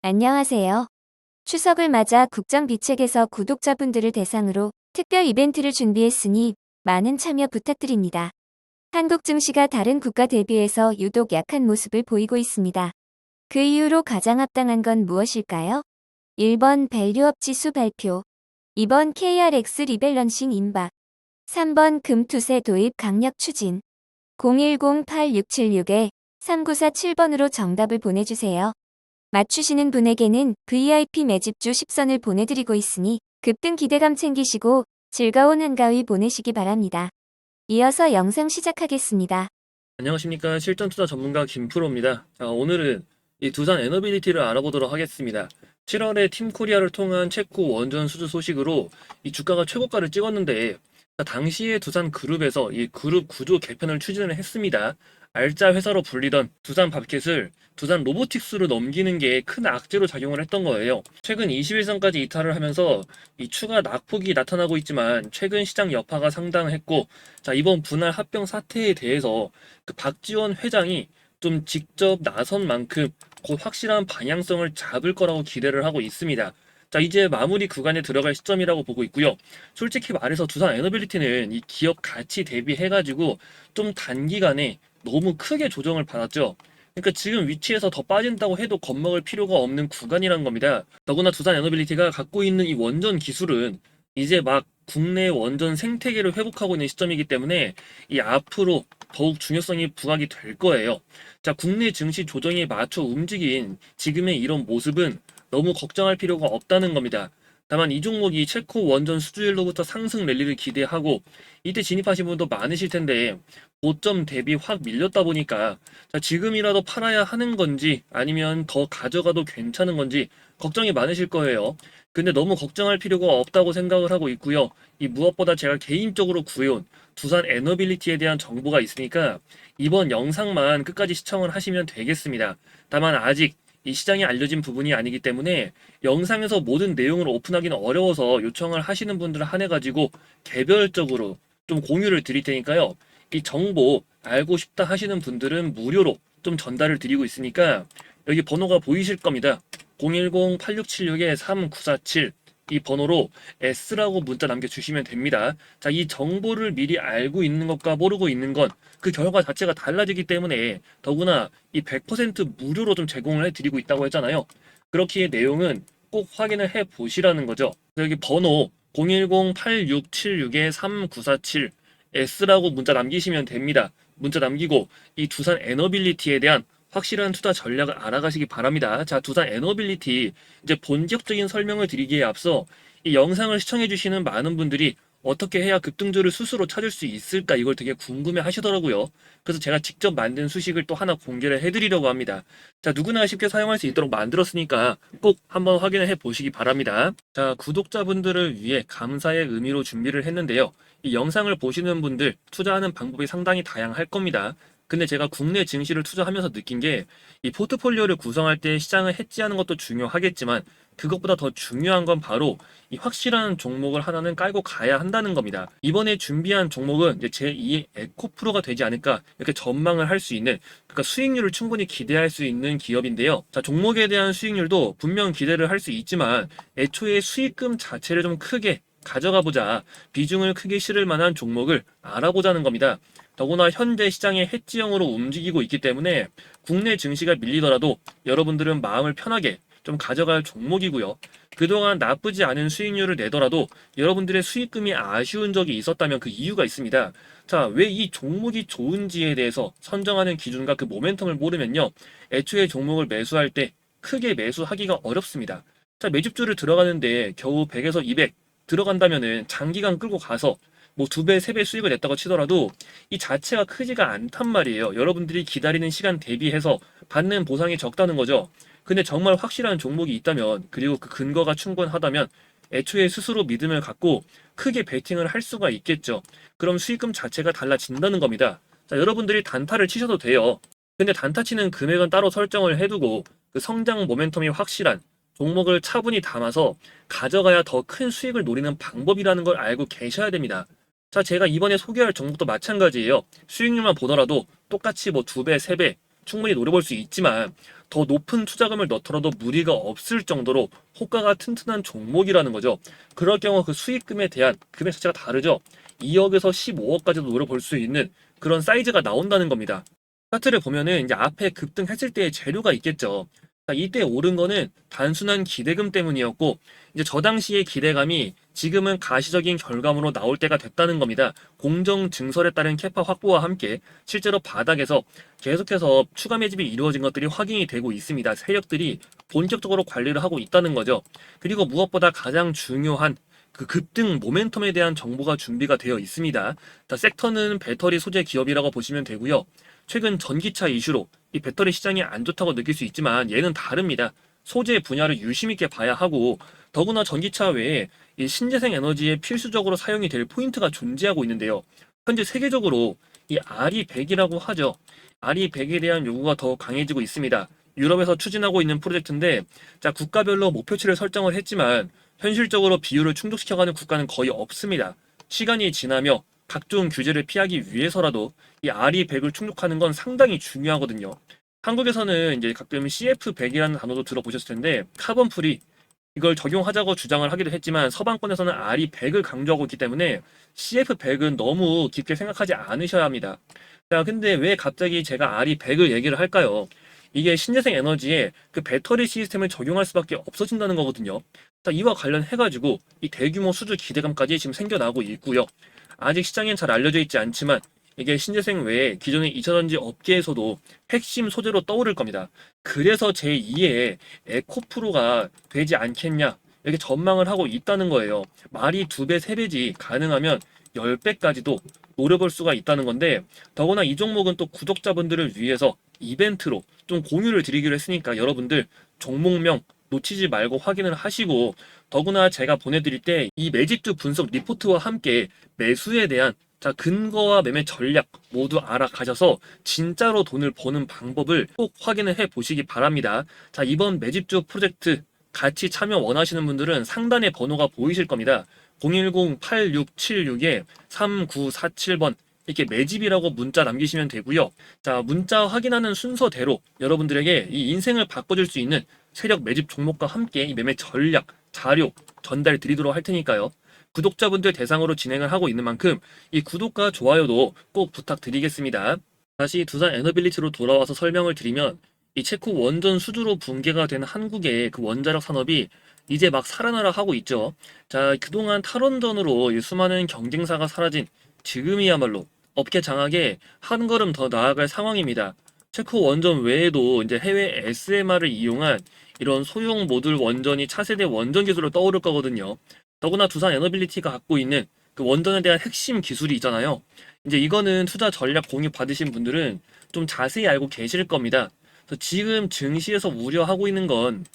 안녕하세요. 추석을 맞아 국정비책에서 구독자분들을 대상으로 특별 이벤트를 준비했으니 많은 참여 부탁드립니다. 한국 증시가 다른 국가 대비해서 유독 약한 모습을 보이고 있습니다. 그 이유로 가장 합당한 건 무엇일까요? 1번 밸류업 지수 발표, 2번 KRX 리밸런싱 임박, 3번 금투세 도입 강력 추진. 010-8676-3947번으로 정답을 보내주세요. 맞추시는 분에게는 VIP 매집주 10선을 보내드리고 있으니 급등 기대감 챙기시고 즐거운 한가위 보내시기 바랍니다. 이어서 영상 시작하겠습니다. 안녕하십니까. 실전투자 전문가 김프로입니다. 오늘은 이 두산 에너빌리티를 알아보도록 하겠습니다. 7월에 팀코리아를 통한 체코 원전 수주 소식으로 이 주가가 최고가를 찍었는데, 당시에 두산 그룹에서 이 그룹 구조 개편을 추진을 했습니다. 알짜 회사로 불리던 두산 밥켓을 두산 로보틱스로 넘기는 게 큰 악재로 작용을 했던 거예요. 최근 21선까지 이탈을 하면서 이 추가 낙폭이 나타나고 있지만 최근 시장 여파가 상당했고, 이번 분할 합병 사태에 대해서 그 박지원 회장이 좀 직접 나선 만큼 곧 확실한 방향성을 잡을 거라고 기대를 하고 있습니다. 이제 마무리 구간에 들어갈 시점이라고 보고 있고요. 솔직히 말해서 두산 에너빌리티는 이 기업 가치 대비해가지고 좀 단기간에 너무 크게 조정을 받았죠. 그러니까 지금 위치에서 더 빠진다고 해도 겁먹을 필요가 없는 구간이란 겁니다. 더구나 두산 에너빌리티가 갖고 있는 이 원전 기술은 이제 막 국내 원전 생태계를 회복하고 있는 시점이기 때문에 이 앞으로 더욱 중요성이 부각이 될 거예요. 국내 증시 조정에 맞춰 움직인 지금의 이런 모습은 너무 걱정할 필요가 없다는 겁니다. 다만 이 종목이 체코 원전 수주일로부터 상승 랠리를 기대하고 이때 진입하신 분도 많으실 텐데 고점 대비 확 밀렸다 보니까 지금이라도 팔아야 하는 건지 아니면 더 가져가도 괜찮은 건지 걱정이 많으실 거예요. 근데 너무 걱정할 필요가 없다고 생각을 하고 있고요. 이 무엇보다 제가 개인적으로 구해온 두산 에너빌리티에 대한 정보가 있으니까 이번 영상만 끝까지 시청을 하시면 되겠습니다. 다만 아직 이 시장에 알려진 부분이 아니기 때문에 영상에서 모든 내용을 오픈하기는 어려워서 요청을 하시는 분들을 한해가지고 개별적으로 좀 공유를 드릴 테니까요. 이 정보 알고 싶다 하시는 분들은 무료로 좀 전달을 드리고 있으니까 여기 번호가 보이실 겁니다. 010-8676-3947 이 번호로 S라고 문자 남겨주시면 됩니다. 이 정보를 미리 알고 있는 것과 모르고 있는 건 그 결과 자체가 달라지기 때문에 더구나 이 100% 무료로 좀 제공을 해드리고 있다고 했잖아요. 그렇기에 내용은 꼭 확인을 해 보시라는 거죠. 여기 번호 010-8676-3947 S라고 문자 남기시면 됩니다. 문자 남기고 이 두산 에너빌리티에 대한 확실한 투자 전략을 알아가시기 바랍니다. 두산 에너빌리티 이제 본격적인 설명을 드리기에 앞서 이 영상을 시청해주시는 많은 분들이 어떻게 해야 급등주를 스스로 찾을 수 있을까 이걸 되게 궁금해 하시더라고요. 그래서 제가 직접 만든 수식을 또 하나 공개를 해드리려고 합니다. 누구나 쉽게 사용할 수 있도록 만들었으니까 꼭 한번 확인을 해 보시기 바랍니다. 구독자분들을 위해 감사의 의미로 준비를 했는데요. 이 영상을 보시는 분들 투자하는 방법이 상당히 다양할 겁니다. 근데 제가 국내 증시를 투자하면서 느낀 게 이 포트폴리오를 구성할 때 시장을 해지하는 것도 중요하겠지만 그것보다 더 중요한 건 바로 이 확실한 종목을 하나는 깔고 가야 한다는 겁니다. 이번에 준비한 종목은 이제 제2의 에코프로가 되지 않을까 이렇게 전망을 할 수 있는, 그러니까 수익률을 충분히 기대할 수 있는 기업인데요. 종목에 대한 수익률도 분명 기대를 할 수 있지만 애초에 수익금 자체를 좀 크게 가져가 보자, 비중을 크게 실을 만한 종목을 알아보자는 겁니다. 더구나 현재 시장의 해지형으로 움직이고 있기 때문에 국내 증시가 밀리더라도 여러분들은 마음을 편하게 좀 가져갈 종목이고요. 그동안 나쁘지 않은 수익률을 내더라도 여러분들의 수익금이 아쉬운 적이 있었다면 그 이유가 있습니다. 왜 이 종목이 좋은지에 대해서 선정하는 기준과 그 모멘텀을 모르면요, 애초에 종목을 매수할 때 크게 매수하기가 어렵습니다. 매집주를 들어가는데 겨우 100에서 200 들어간다면은 장기간 끌고 가서 뭐 2배, 3배 수익을 냈다고 치더라도 이 자체가 크지가 않단 말이에요. 여러분들이 기다리는 시간 대비해서 받는 보상이 적다는 거죠. 근데 정말 확실한 종목이 있다면, 그리고 그 근거가 충분하다면 애초에 스스로 믿음을 갖고 크게 베팅을 할 수가 있겠죠. 그럼 수익금 자체가 달라진다는 겁니다. 여러분들이 단타를 치셔도 돼요. 근데 단타 치는 금액은 따로 설정을 해두고 그 성장 모멘텀이 확실한 종목을 차분히 담아서 가져가야 더 큰 수익을 노리는 방법이라는 걸 알고 계셔야 됩니다. 제가 이번에 소개할 종목도 마찬가지예요. 수익률만 보더라도 똑같이 뭐 2배, 3배 충분히 노려볼 수 있지만 더 높은 투자금을 넣더라도 무리가 없을 정도로 호가가 튼튼한 종목이라는 거죠. 그럴 경우 그 수익금에 대한 금액 자체가 다르죠. 2억에서 15억까지도 노려볼 수 있는 그런 사이즈가 나온다는 겁니다. 차트를 보면은 이제 앞에 급등했을 때의 재료가 있겠죠. 자, 이때 오른 거는 단순한 기대금 때문이었고, 이제 저 당시의 기대감이 지금은 가시적인 결과물로 나올 때가 됐다는 겁니다. 공정 증설에 따른 캐파 확보와 함께 실제로 바닥에서 계속해서 추가 매집이 이루어진 것들이 확인이 되고 있습니다. 세력들이 본격적으로 관리를 하고 있다는 거죠. 그리고 무엇보다 가장 중요한 그 급등 모멘텀에 대한 정보가 준비가 되어 있습니다. 자, 섹터는 배터리 소재 기업이라고 보시면 되고요. 최근 전기차 이슈로 이 배터리 시장이 안 좋다고 느낄 수 있지만 얘는 다릅니다. 소재 분야를 유심 있게 봐야 하고, 더구나 전기차 외에 이 신재생 에너지에 필수적으로 사용이 될 포인트가 존재하고 있는데요. 현재 세계적으로 이 RE100이라고 하죠. RE100에 대한 요구가 더 강해지고 있습니다. 유럽에서 추진하고 있는 프로젝트인데, 자, 국가별로 목표치를 설정을 했지만 현실적으로 비율을 충족시켜가는 국가는 거의 없습니다. 시간이 지나며 각종 규제를 피하기 위해서라도 이 RE100을 충족하는 건 상당히 중요하거든요. 한국에서는 이제 가끔 CF100이라는 단어도 들어보셨을 텐데, 카본 프리 이걸 적용하자고 주장을 하기도 했지만 서방권에서는 RE100을 강조하고 있기 때문에 CF100은 너무 깊게 생각하지 않으셔야 합니다. 자, 근데 왜 갑자기 제가 RE100을 얘기를 할까요? 이게 신재생 에너지에 그 배터리 시스템을 적용할 수밖에 없어진다는 거거든요. 자, 이와 관련해가지고 이 대규모 수주 기대감까지 지금 생겨나고 있고요. 아직 시장엔 잘 알려져 있지 않지만 이게 신재생 외에 기존의 2차전지 업계에서도 핵심 소재로 떠오를 겁니다. 그래서 제2의 에코프로가 되지 않겠냐 이렇게 전망을 하고 있다는 거예요. 말이 2배, 3배지 가능하면 10배까지도 노려볼 수가 있다는 건데, 더구나 이 종목은 또 구독자분들을 위해서 이벤트로 좀 공유를 드리기로 했으니까 여러분들 종목명 놓치지 말고 확인을 하시고, 더구나 제가 보내드릴 때 이 매집주 분석 리포트와 함께 매수에 대한 근거와 매매 전략 모두 알아가셔서 진짜로 돈을 버는 방법을 꼭 확인을 해 보시기 바랍니다. 자, 이번 매집주 프로젝트 같이 참여 원하시는 분들은 상단에 번호가 보이실 겁니다. 010-8676-3947번 이렇게 매집이라고 문자 남기시면 되고요. 자, 문자 확인하는 순서대로 여러분들에게 이 인생을 바꿔줄 수 있는 세력 매집 종목과 함께 이 매매 전략, 자료 전달 드리도록 할 테니까요. 구독자분들 대상으로 진행을 하고 있는 만큼 이 구독과 좋아요도 꼭 부탁드리겠습니다. 다시 두산 에너빌리티로 돌아와서 설명을 드리면, 이 체코 원전 수주로 붕괴가 된 한국의 그 원자력 산업이 이제 막 살아나라 하고 있죠. 자, 그동안 탈원전으로 이 수많은 경쟁사가 사라진 지금이야말로 업계 장악에 한 걸음 더 나아갈 상황입니다. 체코 원전 외에도 이제 해외 SMR을 이용한 이런 소형 모듈 원전이 차세대 원전 기술로 떠오를 거거든요. 더구나 두산 에너빌리티가 갖고 있는 그 원전에 대한 핵심 기술이 있잖아요. 이제 이거는 투자 전략 공유 받으신 분들은 좀 자세히 알고 계실 겁니다. 그래서 지금 증시에서 우려하고 있는 건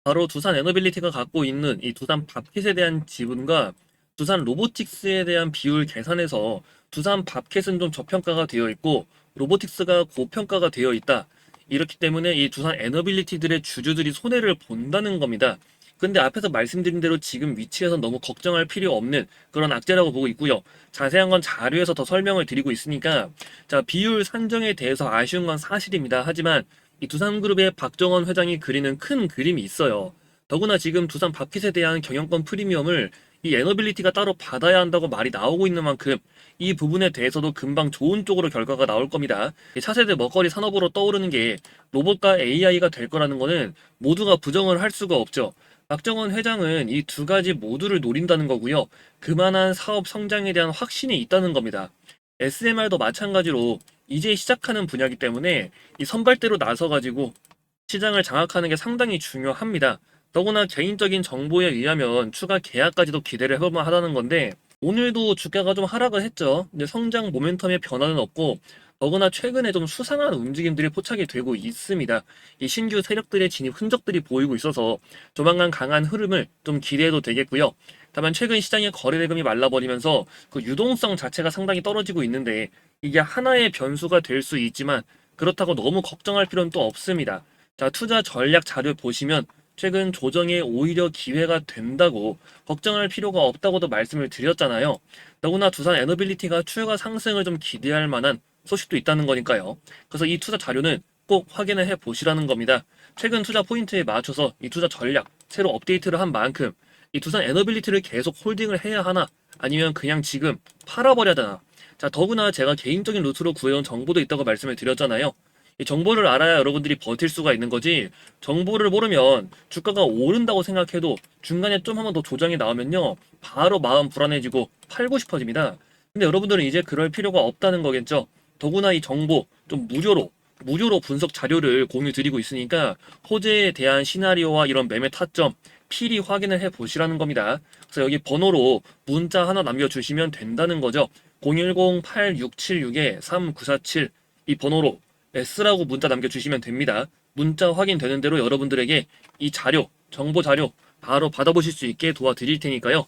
바로 두산 에너빌리티가 갖고 있는 이 두산 밥켓에 대한 지분과 두산 로보틱스에 대한 비율 계산해서 두산 밥켓은 좀 저평가가 되어 있고 로보틱스가 고평가가 되어 있다. 이렇기 때문에 이 두산 에너빌리티들의 주주들이 손해를 본다는 겁니다. 근데 앞에서 말씀드린 대로 지금 위치에서 너무 걱정할 필요 없는 그런 악재라고 보고 있고요. 자세한 건 자료에서 더 설명을 드리고 있으니까, 자, 비율 산정에 대해서 아쉬운 건 사실입니다. 하지만 이 두산그룹의 박정원 회장이 그리는 큰 그림이 있어요. 더구나 지금 두산 밥켓에 대한 경영권 프리미엄을 이 에너빌리티가 따로 받아야 한다고 말이 나오고 있는 만큼 이 부분에 대해서도 금방 좋은 쪽으로 결과가 나올 겁니다. 이 차세대 먹거리 산업으로 떠오르는 게 로봇과 AI가 될 거라는 거는 모두가 부정을 할 수가 없죠. 박정원 회장은 이 두 가지 모두를 노린다는 거고요. 그만한 사업 성장에 대한 확신이 있다는 겁니다. SMR도 마찬가지로 이제 시작하는 분야이기 때문에 이 선발대로 나서가지고 시장을 장악하는 게 상당히 중요합니다. 더구나 개인적인 정보에 의하면 추가 계약까지도 기대를 해볼만 하다는 건데, 오늘도 주가가 좀 하락을 했죠. 근데 성장 모멘텀의 변화는 없고, 더구나 최근에 좀 수상한 움직임들이 포착이 되고 있습니다. 이 신규 세력들의 진입 흔적들이 보이고 있어서 조만간 강한 흐름을 좀 기대해도 되겠고요. 다만 최근 시장의 거래 대금이 말라버리면서 그 유동성 자체가 상당히 떨어지고 있는데, 이게 하나의 변수가 될 수 있지만 그렇다고 너무 걱정할 필요는 또 없습니다. 자, 투자 전략 자료 보시면 최근 조정에 오히려 기회가 된다고 걱정할 필요가 없다고도 말씀을 드렸잖아요. 더구나 두산 에너빌리티가 추가 상승을 좀 기대할 만한 소식도 있다는 거니까요. 그래서 이 투자 자료는 꼭 확인을 해 보시라는 겁니다. 최근 투자 포인트에 맞춰서 이 투자 전략 새로 업데이트를 한 만큼 이 두산 에너빌리티를 계속 홀딩을 해야 하나 아니면 그냥 지금 팔아버려야 되나. 자, 더구나 제가 개인적인 루트로 구해온 정보도 있다고 말씀을 드렸잖아요. 이 정보를 알아야 여러분들이 버틸 수가 있는 거지, 정보를 모르면 주가가 오른다고 생각해도 중간에 좀 한번 더 조정이 나오면요 바로 마음 불안해지고 팔고 싶어집니다. 근데 여러분들은 이제 그럴 필요가 없다는 거겠죠. 더구나 이 정보 좀 무료로 분석 자료를 공유 드리고 있으니까 호재에 대한 시나리오와 이런 매매 타점 필히 확인을 해 보시라는 겁니다. 그래서 여기 번호로 문자 하나 남겨주시면 된다는 거죠. 010-8676-3947 이 번호로 S라고 문자 남겨주시면 됩니다. 문자 확인되는 대로 여러분들에게 이 자료, 정보 자료 바로 받아보실 수 있게 도와드릴 테니까요.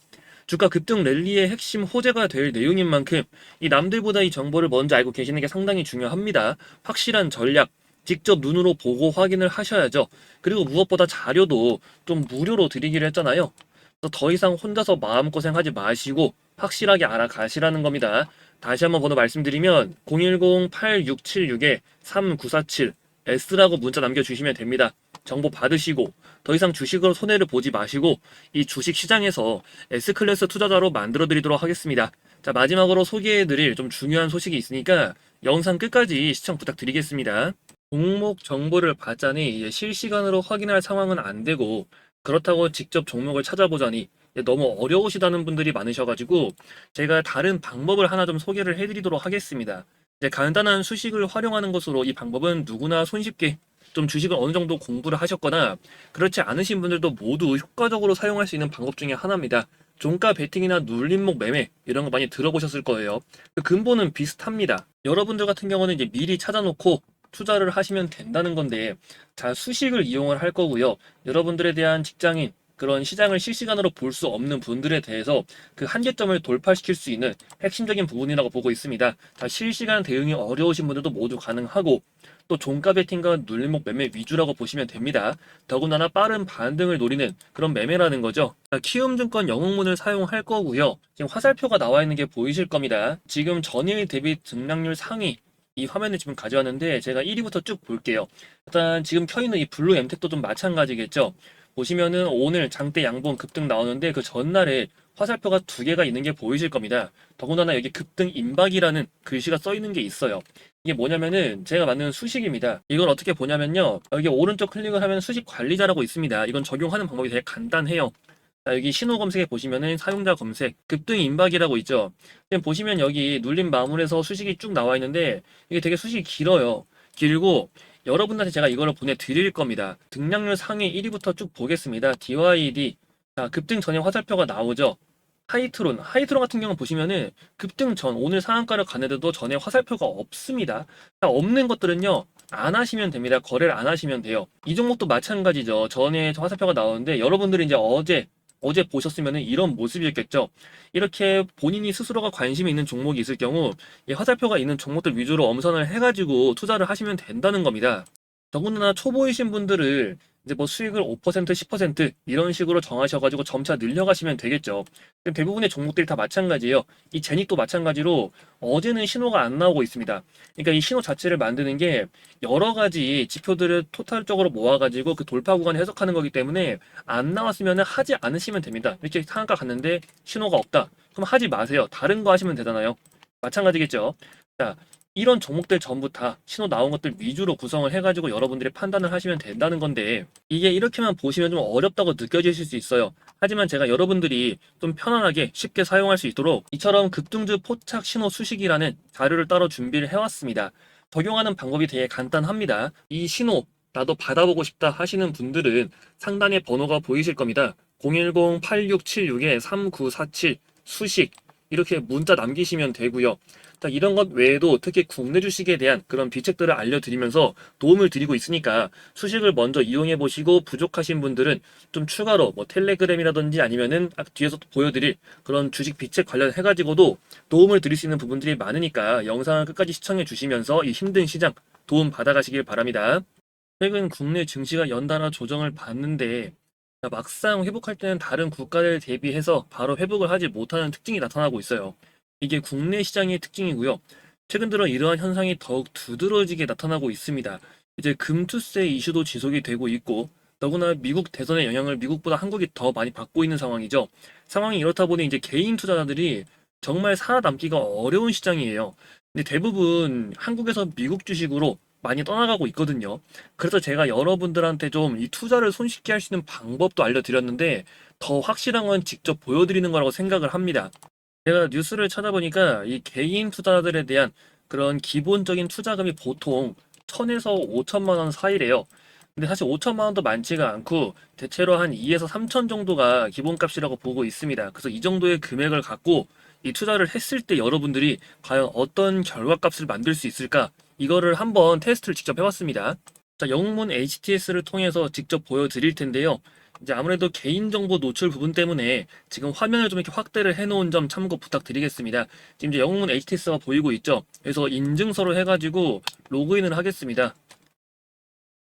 주가 급등 랠리의 핵심 호재가 될 내용인 만큼 이 남들보다 이 정보를 먼저 알고 계시는 게 상당히 중요합니다. 확실한 전략, 직접 눈으로 보고 확인을 하셔야죠. 그리고 무엇보다 자료도 좀 무료로 드리기로 했잖아요. 그래서 더 이상 혼자서 마음고생하지 마시고 확실하게 알아가시라는 겁니다. 다시 한번 번호 말씀드리면 010-8676-3947 S라고 문자 남겨주시면 됩니다. 정보 받으시고 더 이상 주식으로 손해를 보지 마시고 이 주식 시장에서 S클래스 투자자로 만들어 드리도록 하겠습니다. 자, 마지막으로 소개해 드릴 좀 중요한 소식이 있으니까 영상 끝까지 시청 부탁드리겠습니다. 종목 정보를 받자니 이제 실시간으로 확인할 상황은 안 되고, 그렇다고 직접 종목을 찾아보자니 너무 어려우시다는 분들이 많으셔가지고 제가 다른 방법을 하나 좀 소개를 해드리도록 하겠습니다. 이제 간단한 수식을 활용하는 것으로 이 방법은 누구나 손쉽게 좀 주식을 어느 정도 공부를 하셨거나 그렇지 않으신 분들도 모두 효과적으로 사용할 수 있는 방법 중에 하나입니다. 종가 베팅이나 눌림목 매매 이런 거 많이 들어보셨을 거예요. 그 근본은 비슷합니다. 여러분들 같은 경우는 이제 미리 찾아놓고 투자를 하시면 된다는 건데, 자, 수식을 이용을 할 거고요. 여러분들에 대한 직장인 그런 시장을 실시간으로 볼 수 없는 분들에 대해서 그 한계점을 돌파시킬 수 있는 핵심적인 부분이라고 보고 있습니다. 자, 실시간 대응이 어려우신 분들도 모두 가능하고 또 종가 베팅과 눌림목 매매 위주라고 보시면 됩니다. 더군다나 빠른 반등을 노리는 그런 매매라는 거죠. 자, 키움증권 영웅문을 사용할 거고요. 지금 화살표가 나와 있는 게 보이실 겁니다. 지금 전일 대비 등락률 상위 이 화면을 지금 가져왔는데 제가 1위부터 쭉 볼게요. 일단 지금 켜있는 이 블루 엠텍도 좀 마찬가지겠죠. 보시면은 오늘 장대 양봉 급등 나오는데 그 전날에 화살표가 두 개가 있는 게 보이실 겁니다. 더군다나 여기 급등 임박이라는 글씨가 써 있는 게 있어요. 이게 뭐냐면은 제가 만든 수식입니다. 이걸 어떻게 보냐면요. 여기 오른쪽 클릭을 하면 수식 관리자라고 있습니다. 이건 적용하는 방법이 되게 간단해요. 자, 여기 신호 검색에 보시면은 사용자 검색, 급등 임박이라고 있죠. 지금 보시면 여기 눌림 마물에서 수식이 쭉 나와 있는데 이게 되게 수식이 길어요. 길고 여러분들한테 제가 이거를 보내드릴 겁니다. 등락률 상위 1위부터 쭉 보겠습니다. DYD. 자, 급등 전에 화살표가 나오죠. 하이트론 같은 경우 보시면은 급등 전 오늘 상한가를 가는데도 전에 화살표가 없습니다. 자, 없는 것들은요 안 하시면 됩니다. 거래를 안 하시면 돼요. 이 종목도 마찬가지죠. 전에 화살표가 나오는데 여러분들이 이제 어제 보셨으면 이런 모습이었겠죠. 이렇게 본인이 스스로가 관심이 있는 종목이 있을 경우 이 화살표가 있는 종목들 위주로 엄선을 해가지고 투자를 하시면 된다는 겁니다. 더군다나 초보이신 분들을 이제 뭐 수익을 5%, 10% 이런 식으로 정하셔가지고 점차 늘려가시면 되겠죠. 대부분의 종목들이 다 마찬가지예요. 이 제닉도 마찬가지로 어제는 신호가 안 나오고 있습니다. 그러니까 이 신호 자체를 만드는 게 여러 가지 지표들을 토탈적으로 모아가지고 그 돌파 구간을 해석하는 거기 때문에 안 나왔으면 하지 않으시면 됩니다. 이렇게 상한가 갔는데 신호가 없다. 그럼 하지 마세요. 다른 거 하시면 되잖아요. 마찬가지겠죠. 자, 이런 종목들 전부 다 신호 나온 것들 위주로 구성을 해가지고 여러분들이 판단을 하시면 된다는 건데, 이게 이렇게만 보시면 좀 어렵다고 느껴지실 수 있어요. 하지만 제가 여러분들이 좀 편안하게 쉽게 사용할 수 있도록 이처럼 급등주 포착 신호 수식이라는 자료를 따로 준비를 해왔습니다. 적용하는 방법이 되게 간단합니다. 이 신호 나도 받아보고 싶다 하시는 분들은 상단에 번호가 보이실 겁니다. 010-8676-3947 수식 이렇게 문자 남기시면 되고요. 자, 이런 것 외에도 특히 국내 주식에 대한 그런 비책들을 알려드리면서 도움을 드리고 있으니까 수식을 먼저 이용해 보시고 부족하신 분들은 좀 추가로 뭐 텔레그램이라든지 아니면은 뒤에서 또 보여드릴 그런 주식 비책 관련해 가지고도 도움을 드릴 수 있는 부분들이 많으니까 영상을 끝까지 시청해 주시면서 이 힘든 시장 도움 받아가시길 바랍니다. 최근 국내 증시가 연달아 조정을 받는데 막상 회복할 때는 다른 국가들 대비해서 바로 회복을 하지 못하는 특징이 나타나고 있어요. 이게 국내 시장의 특징이고요. 최근 들어 이러한 현상이 더욱 두드러지게 나타나고 있습니다. 이제 금투세 이슈도 지속이 되고 있고 더구나 미국 대선의 영향을 미국보다 한국이 더 많이 받고 있는 상황이죠. 상황이 이렇다 보니 이제 개인 투자자들이 정말 살아남기가 어려운 시장이에요. 근데 대부분 한국에서 미국 주식으로 많이 떠나가고 있거든요. 그래서 제가 여러분들한테 좀 이 투자를 손쉽게 할 수 있는 방법도 알려드렸는데 더 확실한 건 직접 보여드리는 거라고 생각을 합니다. 제가 뉴스를 찾아보니까 이 개인 투자자들에 대한 그런 기본적인 투자금이 보통 1000에서 5천만 원 사이래요. 근데 사실 5천만 원도 많지가 않고 대체로 한 2에서 3천 정도가 기본값이라고 보고 있습니다. 그래서 이 정도의 금액을 갖고 이 투자를 했을 때 여러분들이 과연 어떤 결과값을 만들 수 있을까? 이거를 한번 테스트를 직접 해봤습니다. 자, 영문 HTS를 통해서 직접 보여드릴 텐데요. 이제 아무래도 개인정보 노출 부분 때문에 지금 화면을 좀 이렇게 확대를 해놓은 점 참고 부탁드리겠습니다. 지금 이제 영문 HTS가 보이고 있죠. 그래서 인증서로 해가지고 로그인을 하겠습니다.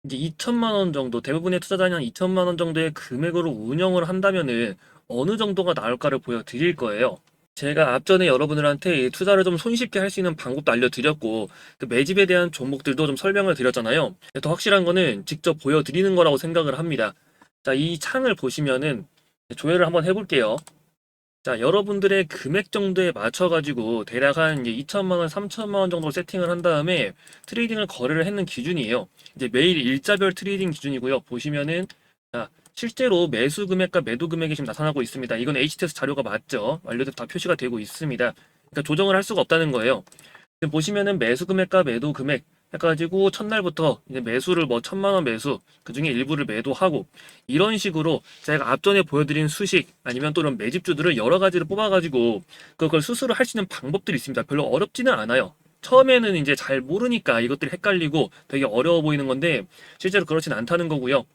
이제 2천만 원 정도, 대부분의 투자자는 한 2천만 원 정도의 금액으로 운영을 한다면은 어느 정도가 나올까를 보여드릴 거예요. 제가 앞전에 여러분들한테 투자를 좀 손쉽게 할 수 있는 방법도 알려드렸고, 그 매집에 대한 종목들도 좀 설명을 드렸잖아요. 더 확실한 거는 직접 보여드리는 거라고 생각을 합니다. 자, 이 창을 보시면은 조회를 한번 해볼게요. 자, 여러분들의 금액 정도에 맞춰가지고 대략 한 이제 2천만 원, 3천만 원 정도 세팅을 한 다음에 트레이딩을 거래를 했는 기준이에요. 이제 매일 일자별 트레이딩 기준이고요. 보시면은 자, 실제로 매수 금액과 매도 금액이 지금 나타나고 있습니다. 이건 HTS 자료가 맞죠? 완료돼서 다 표시가 되고 있습니다. 그러니까 조정을 할 수가 없다는 거예요. 지금 보시면은 매수 금액과 매도 금액 해가지고 첫날부터 이제 매수를 뭐 1000만 원 매수 그 중에 일부를 매도하고 이런 식으로 제가 앞전에 보여드린 수식 아니면 또 이런 매집주들을 여러 가지를 뽑아가지고 그걸 스스로 할 수 있는 방법들이 있습니다. 별로 어렵지는 않아요. 처음에는 이제 잘 모르니까 이것들이 헷갈리고 되게 어려워 보이는 건데 실제로 그렇진 않다는 거고요.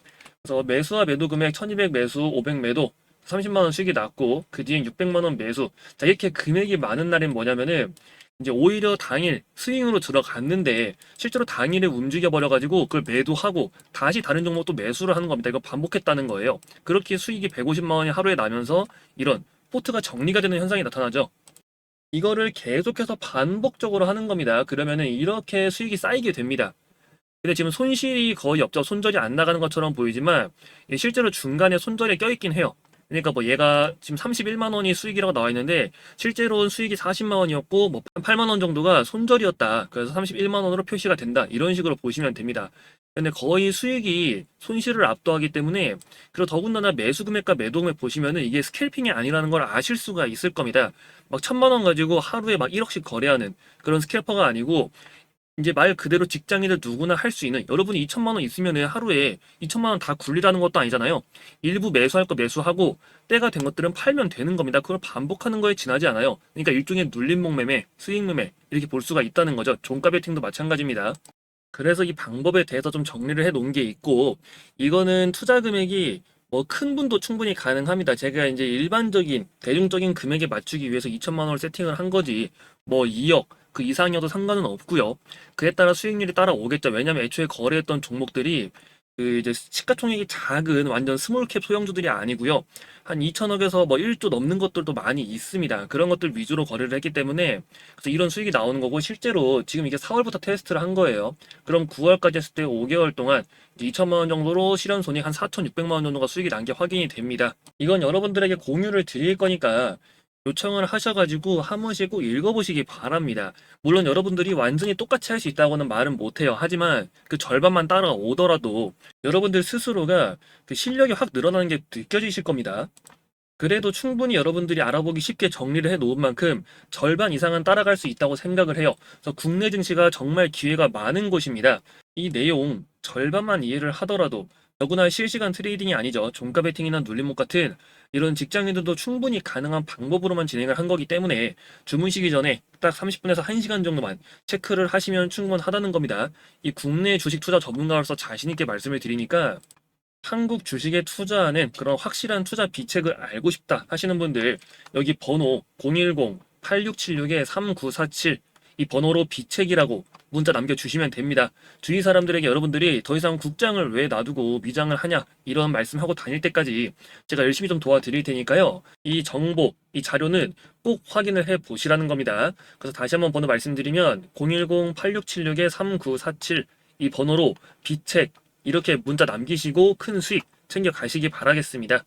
그래서 매수와 매도 금액 1200 매수 500 매도 30만 원 수익이 났고 그 뒤엔 600만 원 매수. 자, 이렇게 금액이 많은 날엔 뭐냐면은 이제 오히려 당일 스윙으로 들어갔는데 실제로 당일에 움직여 버려가지고 그걸 매도하고 다시 다른 종목 또 매수를 하는 겁니다. 이거 반복했다는 거예요. 그렇게 수익이 150만 원이 하루에 나면서 이런 포트가 정리가 되는 현상이 나타나죠. 이거를 계속해서 반복적으로 하는 겁니다. 그러면은 이렇게 수익이 쌓이게 됩니다. 근데 지금 손실이 거의 없죠. 손절이 안 나가는 것처럼 보이지만 실제로 중간에 손절이 껴있긴 해요. 그러니까 뭐 얘가 지금 31만 원이 수익이라고 나와 있는데 실제로는 수익이 40만 원이었고 뭐 8만 원 정도가 손절이었다. 그래서 31만 원으로 표시가 된다. 이런 식으로 보시면 됩니다. 근데 거의 수익이 손실을 압도하기 때문에 그리고 더군다나 매수 금액과 매도 금액 보시면은 이게 스캘핑이 아니라는 걸 아실 수가 있을 겁니다. 막 1000만 원 가지고 하루에 막 1억씩 거래하는 그런 스캘퍼가 아니고 이제 말 그대로 직장인들 누구나 할 수 있는 여러분이 2천만 원 있으면은 하루에 2천만 원 다 굴리라는 것도 아니잖아요. 일부 매수할 거 매수하고 때가 된 것들은 팔면 되는 겁니다. 그걸 반복하는 거에 지나지 않아요. 그러니까 일종의 눌림목 매매, 수익 매매 이렇게 볼 수가 있다는 거죠. 종가 베팅도 마찬가지입니다. 그래서 이 방법에 대해서 좀 정리를 해 놓은 게 있고 이거는 투자 금액이 뭐 큰 분도 충분히 가능합니다. 제가 이제 일반적인 대중적인 금액에 맞추기 위해서 2천만 원을 세팅을 한 거지 뭐 2억 그 이상이어도 상관은 없고요. 그에 따라 수익률이 따라오겠죠. 왜냐면 애초에 거래했던 종목들이 그 이제 시가총액이 작은 완전 스몰캡 소형주들이 아니고요. 한 2천억에서 뭐 1조 넘는 것들도 많이 있습니다. 그런 것들 위주로 거래를 했기 때문에 그래서 이런 수익이 나오는 거고 실제로 지금 이게 4월부터 테스트를 한 거예요. 그럼 9월까지 했을 때 5개월 동안 2천만 원 정도로 실현 손익 한 4,600만 원 정도가 수익이 난 게 확인이 됩니다. 이건 여러분들에게 공유를 드릴 거니까 요청을 하셔가지고 한 번씩 꼭 읽어보시기 바랍니다. 물론 여러분들이 완전히 똑같이 할 수 있다고는 말은 못해요. 하지만 그 절반만 따라오더라도 여러분들 스스로가 그 실력이 확 늘어나는 게 느껴지실 겁니다. 그래도 충분히 여러분들이 알아보기 쉽게 정리를 해 놓은 만큼 절반 이상은 따라갈 수 있다고 생각을 해요. 그래서 국내 증시가 정말 기회가 많은 곳입니다. 이 내용 절반만 이해를 하더라도 더구나 실시간 트레이딩이 아니죠. 종가 베팅이나 눌림목 같은 이런 직장인들도 충분히 가능한 방법으로만 진행을 한 거기 때문에 주무시기 전에 딱 30분에서 1시간 정도만 체크를 하시면 충분하다는 겁니다. 이 국내 주식 투자 전문가로서 자신 있게 말씀을 드리니까 한국 주식에 투자하는 그런 확실한 투자 비책을 알고 싶다 하시는 분들 여기 번호 010-8676-3947 이 번호로 비책이라고 문자 남겨주시면 됩니다. 주위 사람들에게 여러분들이 더 이상 국장을 왜 놔두고 미장을 하냐 이런 말씀하고 다닐 때까지 제가 열심히 좀 도와드릴 테니까요. 이 정보, 이 자료는 꼭 확인을 해 보시라는 겁니다. 그래서 다시 한번 번호 말씀드리면 010-8676-3947 이 번호로 비책 이렇게 문자 남기시고 큰 수익 챙겨 가시기 바라겠습니다.